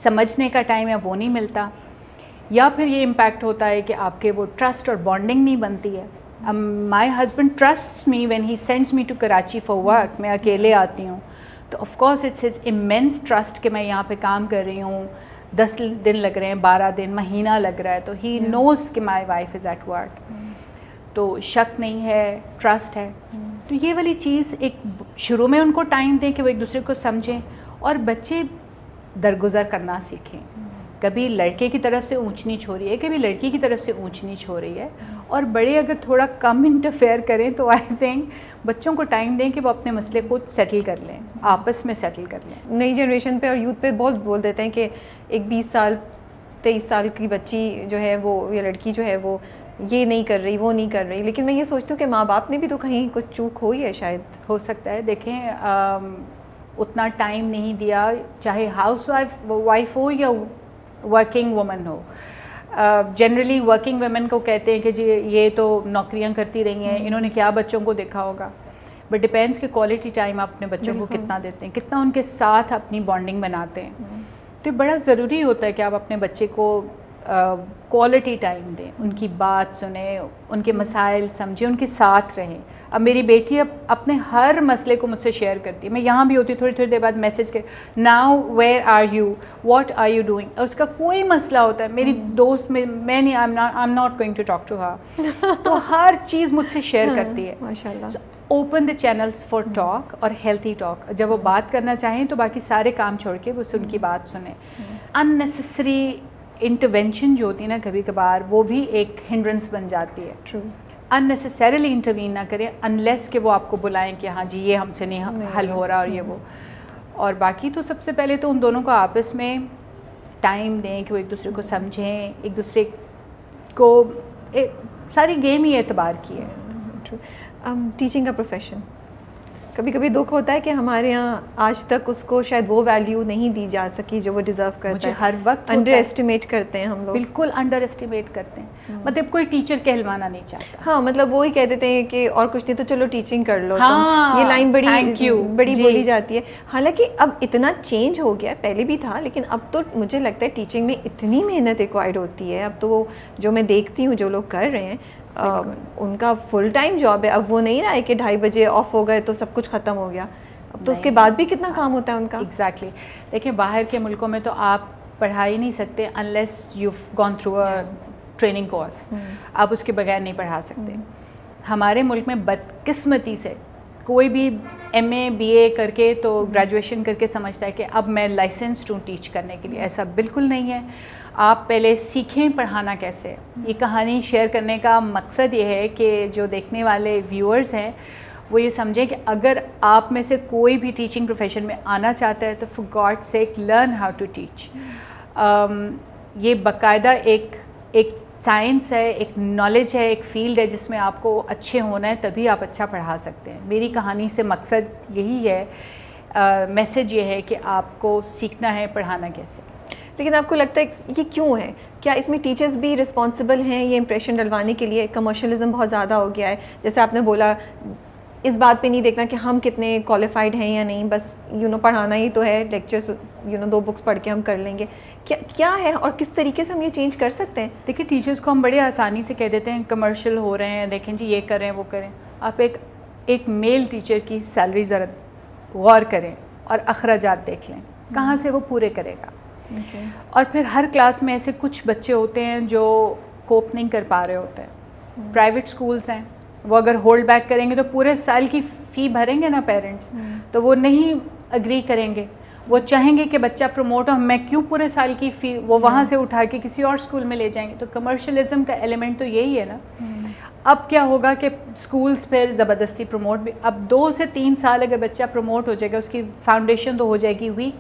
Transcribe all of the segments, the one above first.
समझने का टाइम है वो नहीं मिलता, या फिर ये इम्पैक्ट होता है कि आपके वो ट्रस्ट और बॉन्डिंग नहीं बनती है। My husband trust me when he sends me to Karachi for work, मैं अकेले आती हूँ तो of course it's his immense trust कि मैं यहाँ पे काम कर रही हूँ, 10 दिन लग रहे हैं, 12 दिन, महीना लग रहा है, तो ही नोज़ कि my wife is at work, तो शक नहीं है, ट्रस्ट है। तो ये वाली चीज़ एक शुरू में उनको टाइम दें कि वो एक दूसरे को समझें और बच्चे दरगुजर करना सीखें। कभी लड़के की तरफ से ऊंच नीच हो रही है, कभी लड़की की तरफ से ऊंच नीच हो रही है, और बड़े अगर थोड़ा कम इंटरफेयर करें तो आई थिंक बच्चों को टाइम दें कि वो अपने मसले को सेटल कर लें, आपस में सेटल कर लें। नई जनरेशन पे और यूथ पे बहुत बोल देते हैं कि एक 20 साल 23 साल की बच्ची जो है वो, या लड़की जो है वो ये नहीं कर रही, वो नहीं कर रही, लेकिन मैं ये सोचती हूँ कि माँ बाप ने भी तो कहीं कुछ चूक हुई है, शायद हो सकता है। देखें उतना टाइम नहीं दिया, चाहे हाउस वाइफ हो या वर्किंग वुमन हो। जनरली वर्किंग वुमेन को कहते हैं कि जी ये तो नौकरियां करती रही हैं, इन्होंने क्या बच्चों को देखा होगा, बट डिपेंड्स कि क्वालिटी टाइम आप अपने बच्चों को कितना देते हैं, कितना उनके साथ अपनी बॉन्डिंग बनाते हैं। तो बड़ा ज़रूरी होता है कि आप अपने बच्चे को क्वालिटी टाइम दें, उनकी बात सुने, उनके मसाइल समझें, उनके साथ रहें। अब मेरी बेटी अब अपने हर मसले को मुझसे शेयर करती है, मैं यहाँ भी होती थोड़ी थोड़ी देर बाद मैसेज कर, now where are you, what are you doing. उसका कोई मसला होता है, मेरी दोस्त में मैं नहीं, I am not going to talk to her, तो हर चीज़ मुझसे शेयर करती है। माशाल्लाह। Open the channels for talk और हेल्थी टॉक। जब वो बात करना चाहें तो बाकी सारे काम छोड़ के वो उनकी बात सुने। अननेसेसरी इंटरवेंशन जो होती है ना कभी कभार, वो भी एक हिंड्रेंस बन जाती है। ट्रू। अननेसेसरीली इंटरवीन ना करें अनलेस कि वो आपको बुलाएं कि हाँ जी ये हमसे नहीं हल हो रहा और ये वो। और बाकी तो सबसे पहले तो उन दोनों को आपस में टाइम दें कि वो एक दूसरे को समझें, एक दूसरे को सारी गेम ही एतबार की है। टीचिंग का प्रोफेशन, कभी कभी दुख होता है कि हमारे यहाँ आज तक उसको शायद वो वैल्यू नहीं दी जा सकी जो वो डिज़र्व करता है। हर वक्त अंडर एस्टिमेट करते हैं हम लोग, बिल्कुल अंडर एस्टिमेट करते हैं। मतलब कोई टीचर कहलवाना नहीं चाहता। हाँ, मतलब वो ही कह देते हैं कि और कुछ नहीं तो चलो टीचिंग कर लो। हाँ, तो ये लाइन बड़ी बोली जाती है। हालांकि अब इतना चेंज हो गया है, पहले भी था, लेकिन अब तो मुझे लगता है टीचिंग में इतनी मेहनत रिक्वायर्ड होती है। अब तो वो जो मैं देखती हूँ जो लोग कर रहे हैं उनका फुल टाइम जॉब है। अब वो नहीं रहा है कि 2:30 बजे ऑफ हो गए तो सब कुछ ख़त्म हो गया। अब तो उसके बाद भी कितना काम होता है उनका। एग्जैक्टली। देखिए बाहर के मुल्कों में तो आप पढ़ा ही नहीं सकते unless you gone through a training course, आप उसके बगैर नहीं पढ़ा सकते। हमारे मुल्क में बदकिस्मती से कोई भी MA BA करके तो ग्रेजुएशन करके समझता है कि अब मैं लाइसेंस्ड हूँ टीच करने के लिए। ऐसा बिल्कुल नहीं है। आप पहले सीखें पढ़ाना कैसे। ये कहानी शेयर करने का मकसद ये है कि जो देखने वाले व्यूअर्स हैं वो ये समझें कि अगर आप में से कोई भी टीचिंग प्रोफेशन में आना चाहता है तो for God sake learn how to teach. ये बाकायदा एक साइंस है, एक नॉलेज है, एक फील्ड है जिसमें आपको अच्छे होना है, तभी आप अच्छा पढ़ा सकते हैं। मेरी कहानी से मकसद यही है, मैसेज ये है कि आपको सीखना है पढ़ाना कैसे। लेकिन आपको लगता है ये क्यों है? क्या इसमें टीचर्स भी रिस्पॉन्सिबल हैं ये इंप्रेशन डलवाने के लिए? कमर्शलिज्म बहुत ज़्यादा हो गया है। जैसे आपने बोला, इस बात पे नहीं देखना कि हम कितने क्वालिफाइड हैं या नहीं, बस पढ़ाना ही तो है, लेक्चर्स 2 बुक्स पढ़ के हम कर लेंगे। क्या है और किस तरीके से हम ये चेंज कर सकते हैं? देखिए टीचर्स को हम बड़े आसानी से कह देते हैं कमर्शियल हो रहे हैं, देखें जी ये करें वो करें। आप एक मेल टीचर की सैलरी ज़रा गौर करें और अखराजात देख लें कहाँ से वो पूरे करेगा। और फिर हर क्लास में ऐसे कुछ बच्चे होते हैं जो कोप नहीं कर पा रहे होते हैं। प्राइवेट स्कूल्स हैं, वो अगर होल्ड बैक करेंगे तो पूरे साल की फ़ी भरेंगे ना पेरेंट्स, तो वो नहीं अग्री करेंगे। वो चाहेंगे कि बच्चा प्रमोट हो, मैं क्यों पूरे साल की फ़ी वो वहाँ से उठा के किसी और स्कूल में ले जाएंगे। तो कमर्शलिज्म का एलिमेंट तो यही है ना। अब क्या होगा कि स्कूल्स फिर ज़बरदस्ती प्रमोट भी, अब 2 से 3 साल अगर बच्चा प्रमोट हो जाएगा उसकी फाउंडेशन तो हो जाएगी वीक,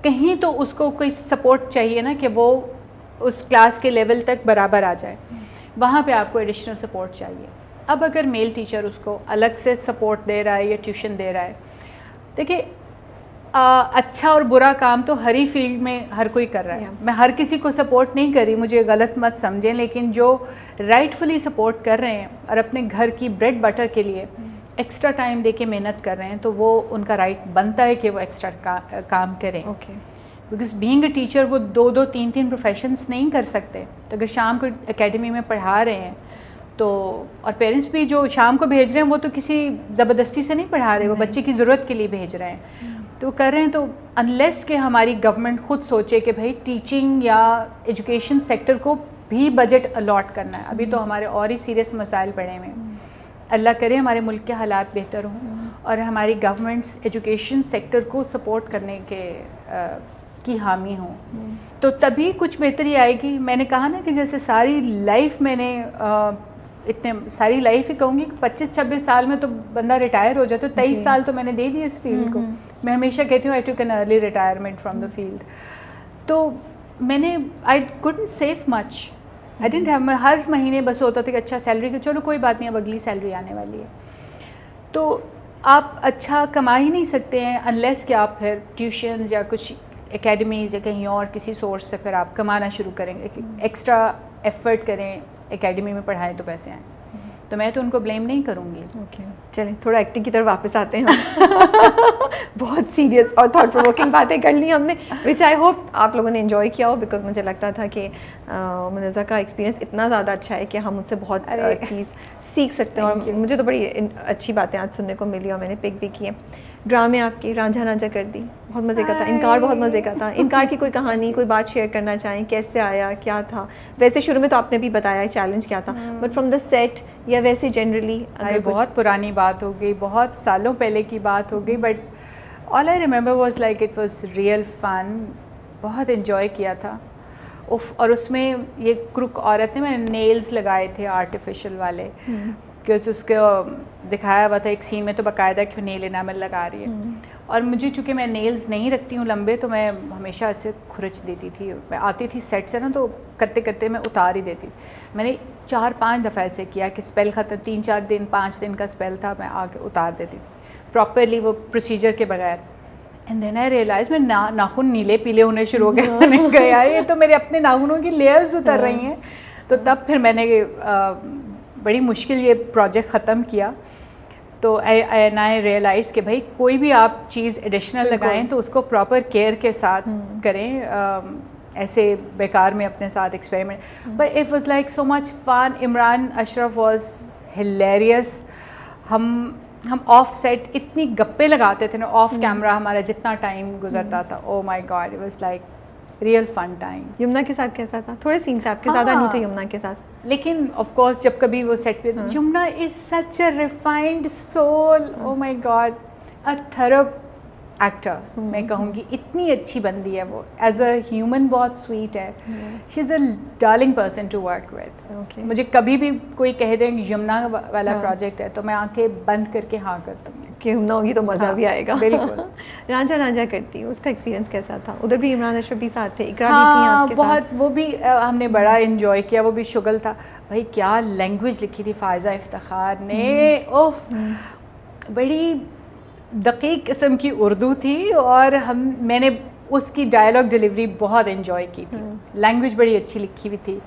कहीं तो उसको कोई सपोर्ट चाहिए ना कि वो उस क्लास के लेवल तक बराबर आ जाए। वहाँ पे आपको एडिशनल सपोर्ट चाहिए। अब अगर मेल टीचर उसको अलग से सपोर्ट दे रहा है या ट्यूशन दे रहा है, देखिए अच्छा और बुरा काम तो हर ही फील्ड में हर कोई कर रहा है। मैं हर किसी को सपोर्ट नहीं कर रही, मुझे गलत मत समझें, लेकिन जो राइटफुली सपोर्ट कर रहे हैं और अपने घर की ब्रेड बटर के लिए एक्स्ट्रा टाइम दे के मेहनत कर रहे हैं, तो वो उनका राइट बनता है कि वो एक्स्ट्रा काम करें। बिकॉज बीइंग अ टीचर वो 2-3 प्रोफेशंस नहीं कर सकते। तो अगर शाम को एकेडमी में पढ़ा रहे हैं तो, और पेरेंट्स भी जो शाम को भेज रहे हैं वो तो किसी ज़बरदस्ती से नहीं पढ़ा रहे, वो बच्चे की ज़रूरत के लिए भेज रहे हैं, तो कर रहे हैं। तो अनलेस कि हमारी गवर्नमेंट खुद सोचे कि भाई टीचिंग या एजुकेशन सेक्टर को भी बजट अलॉट करना है, अभी तो हमारे और ही सीरियस मसाइल पड़े हुए हैं। अल्लाह करे हमारे मुल्क के हालात बेहतर हों और हमारी गवर्नमेंट्स एजुकेशन सेक्टर को सपोर्ट करने के की हामी हो, तो तभी कुछ बेहतरी आएगी। मैंने कहा ना कि जैसे सारी लाइफ मैंने इतने सारी लाइफ ही कहूँगी कि 25-26 साल में तो बंदा रिटायर हो जाता है, 23 साल तो मैंने दे दिए इस फील्ड को। मैं हमेशा कहती हूँ I took an early retirement from the field. तो मैंने I couldn't save much, I didn't have, मैं हर महीने बस होता था कि अच्छा सैलरी की चलो कोई बात नहीं, अब अगली सैलरी आने वाली है। तो आप अच्छा कमा ही नहीं सकते हैं अनलेस कि आप फिर ट्यूशन या कुछ एकेडमीज़ या कहीं और किसी सोर्स से फिर आप कमाना शुरू करेंगे, एक्स्ट्रा एफर्ट करें, एकेडमी में पढ़ाएं तो पैसे आएँ। तो मैं तो उनको ब्लेम नहीं करूँगी। ओके, चलें थोड़ा एक्टिंग की तरफ वापस आते हैं हम। बहुत सीरियस और थॉट प्रोवोकिंग बातें कर ली हमने, विच आई होप आप लोगों ने एंजॉय किया हो, बिकॉज मुझे लगता था कि मुनज़्ज़ा का एक्सपीरियंस इतना ज़्यादा अच्छा है कि हम उससे बहुत चीज़ सीख सकते हैं, और मुझे तो बड़ी अच्छी बातें आज सुनने को मिली और मैंने पिक भी किए। ड्रामे आपके रांझा रांझा कर दी, बहुत मज़े का था। इनकार बहुत मज़े का था। इनकार की कोई कहानी, कोई बात शेयर करना चाहें, कैसे आया, क्या था? वैसे शुरू में तो आपने भी बताया चैलेंज क्या था, बट फ्रॉम द सेट या वैसे जनरली? अगर बहुत पुरानी बात हो गई, बहुत सालों पहले की बात हो गई, but all I remember was like it was real fun, बहुत इन्जॉय किया था। और उसमें ये क्रुक औरत ने, मैंने नेल्स लगाए थे आर्टिफिशियल वाले, क्योंकि उसके दिखाया हुआ था एक सीन में तो बाकायदा कि नेल इनामल लगा रही है। और मुझे चूँकि मैं नेल्स नहीं रखती हूँ लंबे, तो मैं हमेशा ऐसे खुरच देती थी। मैं आती थी सेट से ना, तो करते करते मैं उतार ही देती। मैंने 4-5 दफ़ा ऐसे किया कि स्पेल ख़त्म, 3-4 दिन 5 दिन का स्पेल था, मैं आके उतार देती प्रॉपरली वो प्रोसीजर के बगैर। एंड देन आई रियलाइज मैं नाखून नीले पीले होने शुरू हो गए। मैंने कहा यार ये तो मेरे अपने नाखूनों की लेयर्स उतर रही हैं। तो तब फिर मैंने बड़ी मुश्किल ये प्रोजेक्ट ख़त्म किया। तो आई रियलाइज़ कि भाई कोई भी आप चीज़ एडिशनल लगाएं तो उसको प्रॉपर केयर के साथ करें, ऐसे बेकार में अपने साथ experiment. But it was like so much fun. Imran Ashraf was hilarious. हम ऑफ सेट इतनी गप्पे लगाते थे ना, ऑफ कैमरा हमारा जितना टाइम गुजरता था, oh my god, it was like real fun time. Yamuna के साथ कैसा था? थोड़े सीन थे आपके, ज़्यादा नहीं थे यमुना के साथ, लेकिन ऑफ कोर्स जब कभी वो सेट पे, Yamuna is such a refined soul, oh my god, a thorough actor मैं कहूँगी। इतनी अच्छी बंदी है वो, एज अ ह्यूमन बहुत स्वीट है। She is a darling person to work with. मुझे कभी भी कोई कह दे यमुना वाला प्रोजेक्ट है तो मैं आंखें बंद करके हाँ कर दूँगी कि यमुना होगी तो मज़ा भी आएगा। बिल्कुल। रांझा रांझा करती, उसका एक्सपीरियंस कैसा था? उधर भी इमरान अशरफ भी साथ थे, इकरा भी थी आपके बहुत साथ? वो भी हमने बड़ा इन्जॉय किया। वो भी शुगल था भाई, क्या लैंग्वेज लिखी थी फ़ायज़ा इफ्तिखार ने, ओफ, बड़ी दकीक किस्म की उर्दू थी। और मैंने उसकी डायलॉग डिलीवरी बहुत इन्जॉय की थी। लैंग्वेज बड़ी अच्छी लिखी हुई थी।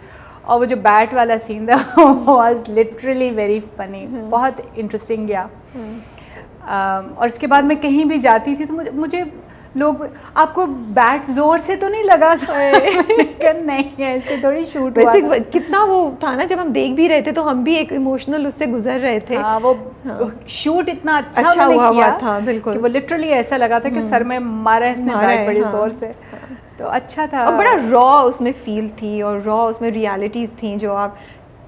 और वो जो बैट वाला सीन था वाज लिटरली वेरी फनी, बहुत इंटरेस्टिंग गया। और उसके बाद मैं कहीं भी जाती थी तो मुझे लोग, आपको बैट जोर से तो नहीं लगा था? नहीं, ऐसे थोड़ी शूट हुआ था। कितना वो था ना, जब हम देख भी रहे थे तो हम भी एक इमोशनल उससे गुजर रहे थे। वो शूट इतना अच्छा हुआ था, बिल्कुल, कि वो लिटरली ऐसा लगा था कि सर में मारा इसने बैट बड़ी जोर से। तो अच्छा था, और बड़ा रॉ उसमें फील थी, और रॉ उसमें रियलिटीज थी जो आप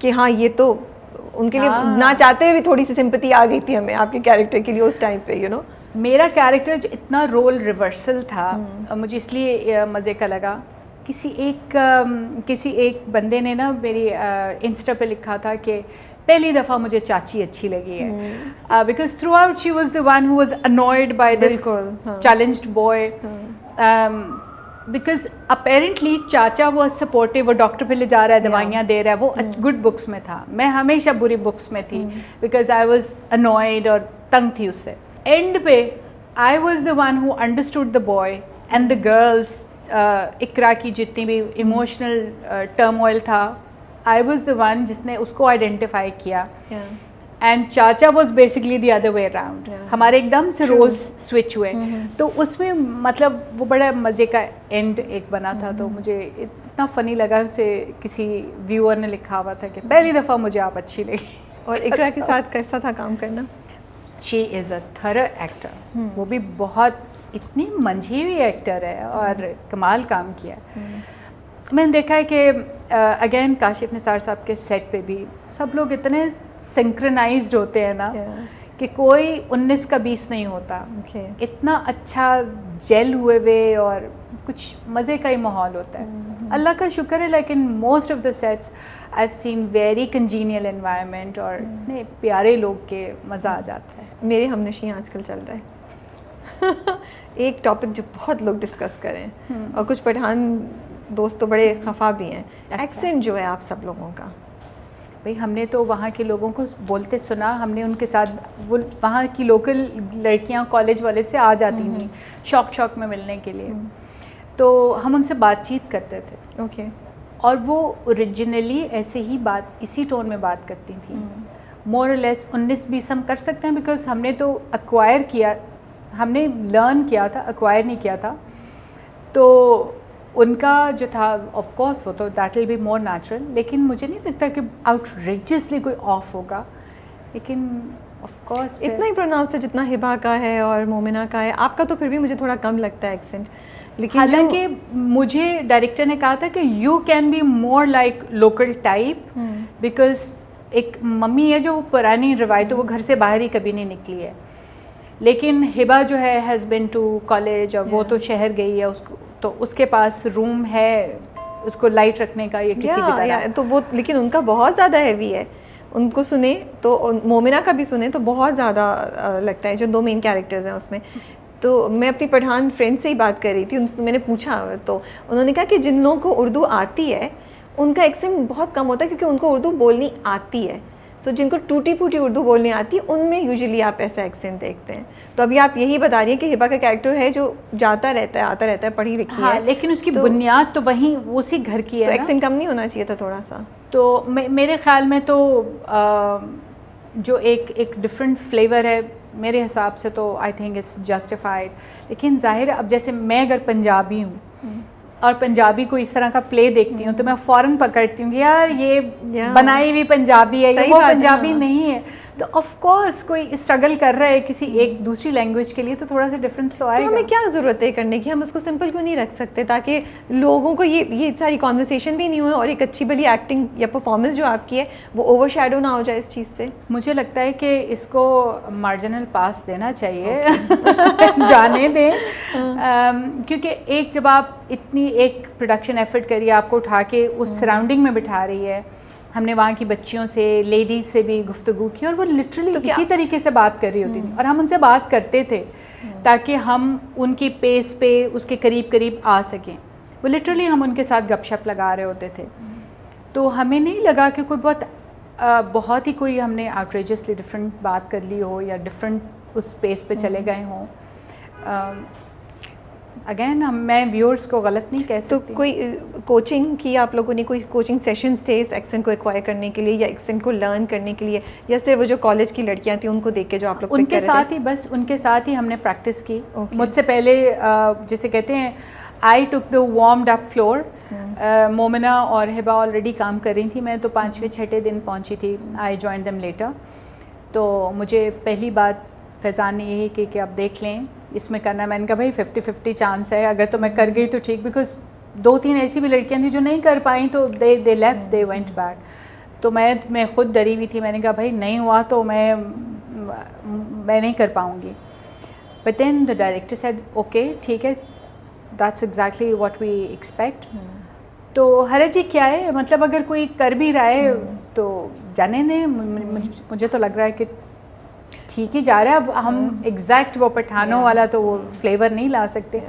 कि हाँ ये तो उनके लिए ना चाहते हुए भी थोड़ी सी सिंपैथी आ गई थी हमें आपके कैरेक्टर के लिए उस टाइम पे, यू नो। मेरा कैरेक्टर जो इतना रोल रिवर्सल था, मुझे इसलिए मज़े का लगा। किसी एक बंदे ने ना मेरी इंस्टा पे लिखा था कि पहली दफ़ा मुझे चाची अच्छी लगी है, because throughout she was the one who was annoyed by this challenged boy, because apparently चाचा वो सपोर्टिव, वो डॉक्टर पे ले जा रहा है, दवाइयाँ दे रहा है, वो गुड बुक्स में था। मैं हमेशा बुरी बुक्स में थी बिकॉज आई वॉज अनॉयड और तंग थी उससे। एंड पे I was the one who understood the boy and the girls. Iqra की जितनी भी इमोशनल टर्मोइल था, आई वॉज द वन जिसने उसको आइडेंटिफाई किया। एंड चाचा was basically the other way around. हमारे एकदम से रोल्स स्विच हुए। तो उसमें मतलब वो बड़ा मज़े का एंड एक बना था। तो मुझे इतना फ़नी लगा, उसे किसी व्यूअर ने लिखा हुआ था कि पहली दफ़ा मुझे आप अच्छी लगी। और इकरा के साथ कैसा था काम करना? She is a thorough actor, वो भी बहुत इतनी मंझी हुई एक्टर है और कमाल काम किया। मैंने देखा है कि अगेन काशिफ निसार साहब के सेट पे भी सब लोग इतने सिंक्रोनाइज्ड होते हैं ना कि कोई 19 का 20 नहीं होता। इतना अच्छा जेल हुए हुए और कुछ मज़े का ही माहौल होता है। अल्लाह का शुक्र है, लेकिन most of the sets I have seen very congenial environment और इतने प्यारे लोग के मज़ा आ जाता है। मेरे हमनशी आजकल चल रहा है एक टॉपिक जो बहुत लोग डिस्कस करें और कुछ पठान दोस्त तो बड़े खफा भी हैं, एक्सेंट जो है आप सब लोगों का। भाई हमने तो वहाँ के लोगों को बोलते सुना, हमने उनके साथ, वो वहाँ की लोकल लड़कियाँ कॉलेज वाले से आ जाती थी शौक में मिलने के लिए, तो हम उनसे बातचीत करते थे। ओके। और वो ओरिजिनली ऐसे ही बात इसी टोन में बात करती थी। मोर और लेस 19-20 हम कर सकते हैं, बिकॉज हमने तो एक्वायर किया, हमने लर्न किया था, एक्वायर नहीं किया था। तो उनका जो था ऑफ कोर्स वो तो that will be more natural, लेकिन मुझे नहीं लगता कि आउटरेजियसली कोई ऑफ होगा। लेकिन ऑफ कोर्स इतना ही प्रोनाउंस है जितना हिबा का है और मोमिना का है। आपका तो फिर भी मुझे थोड़ा कम लगता है एक्सेंट। लेकिन हालांकि मुझे डायरेक्टर ने कहा था कि you can be more like local type, because एक मम्मी है जो पुरानी रिवायत, वो घर से बाहर ही कभी नहीं निकली है। लेकिन हिबा जो है हैज़ बिन टू कॉलेज और वो तो शहर गई है, उसको तो उसके पास रूम है उसको लाइट रखने का या किसी भी तरह। तो वो लेकिन उनका बहुत ज़्यादा हैवी है, उनको सुने तो मोमिना का भी सुने तो बहुत ज़्यादा लगता है, जो 2 मेन कैरेक्टर्स हैं उसमें। तो मैं अपनी पठान फ्रेंड से ही बात कर रही थी, उनसे मैंने पूछा तो उन्होंने कहा कि जिन लोगों को उर्दू आती है उनका एक्सेंट बहुत कम होता है, क्योंकि उनको उर्दू बोलनी आती है। तो जिनको टूटी फूटी उर्दू बोलनी आती है उनमें यूजुअली आप ऐसा एक्सेंट देखते हैं। तो अभी आप यही बता रही हैं कि हिबा का कैरेक्टर है जो जाता रहता है आता रहता है, पढ़ी लिखी है, लेकिन उसकी बुनियाद तो वहीं उसी घर की है। तो एक्सेंट कम नहीं होना चाहिए था थोड़ा सा? तो मेरे ख्याल में तो जो एक डिफरेंट फ्लेवर है मेरे हिसाब से तो आई थिंक इट्स जस्टिफाइड। लेकिन जाहिर है अब जैसे मैं अगर पंजाबी हूँ और पंजाबी को इस तरह का प्ले देखती हूँ तो मैं फ़ौरन पकड़ती हूँ कि यार ये बनाई हुई पंजाबी है, वो पंजाबी नहीं है। तो ऑफ कोर्स कोई स्ट्रगल कर रहा है किसी एक दूसरी लैंग्वेज के लिए तो थोड़ा सा डिफरेंस तो आएगा। तो हमें क्या ज़रूरत है करने की? हम उसको सिंपल क्यों नहीं रख सकते ताकि लोगों को ये सारी कॉन्वर्सेशन भी नहीं हो और एक अच्छी भली एक्टिंग या परफॉर्मेंस जो आपकी है वो ओवरशैडो ना हो जाए इस चीज़ से? मुझे लगता है कि इसको मार्जिनल पास देना चाहिए जाने दें, क्योंकि एक जब आप इतनी एक प्रोडक्शन एफर्ट करिए, आपको उठा के उस सराउंडिंग में बिठा रही है, हमने वहाँ की बच्चियों से, लेडीज़ से भी गुफ्तगू की और वो लिटरली तो इसी तरीके से बात कर रही होती थी और हम उनसे बात करते थे ताकि हम उनकी पेस पे उसके करीब करीब आ सकें। वो लिटरली हम उनके साथ गपशप लगा रहे होते थे। तो हमें नहीं लगा कि कोई बहुत ही कोई हमने आउटरेजियसली डिफरेंट बात कर ली हो या डिफरेंट उस पेस पे चले गए हों। अगेन मैं व्यूअर्स को गलत नहीं कह सकती। तो कोई कोचिंग की आप लोगों ने, कोई कोचिंग सेशंस थे इस एक्सेंट को एक्वायर करने के लिए या एक्सेंट को लर्न करने के लिए, या सिर्फ वो जो कॉलेज की लड़कियां थी उनको देख के जो आप लोग उनके साथ ही बस उनके साथ ही हमने प्रैक्टिस की? मुझसे पहले जिसे कहते हैं I took the warmed up floor. Momina और हिबा ऑलरेडी काम कर रही थी, मैं तो 5वें-6ठे दिन पहुंची थी। I join them later. तो मुझे पहली बात फैज़ान ने यही की कि आप देख लें इसमें करना। मैंने कहा भाई 50-50 चांस है, अगर तो मैं कर गई तो ठीक, बिकॉज 2-3 ऐसी भी लड़कियां थी जो नहीं कर पाई तो they left, they went back. तो मैं खुद डरी हुई थी, मैंने कहा भाई नहीं हुआ तो मैं नहीं कर पाऊँगी। But then the director said okay ठीक है, that's exactly what we expect. तो हरज ही क्या है, मतलब अगर कोई कर भी रहा है तो जाने दें। मुझे तो लग रहा है कि ठीक ही जा रहा है। अब हम एग्जैक्ट वो पठानों वाला तो वो फ्लेवर नहीं ला सकते।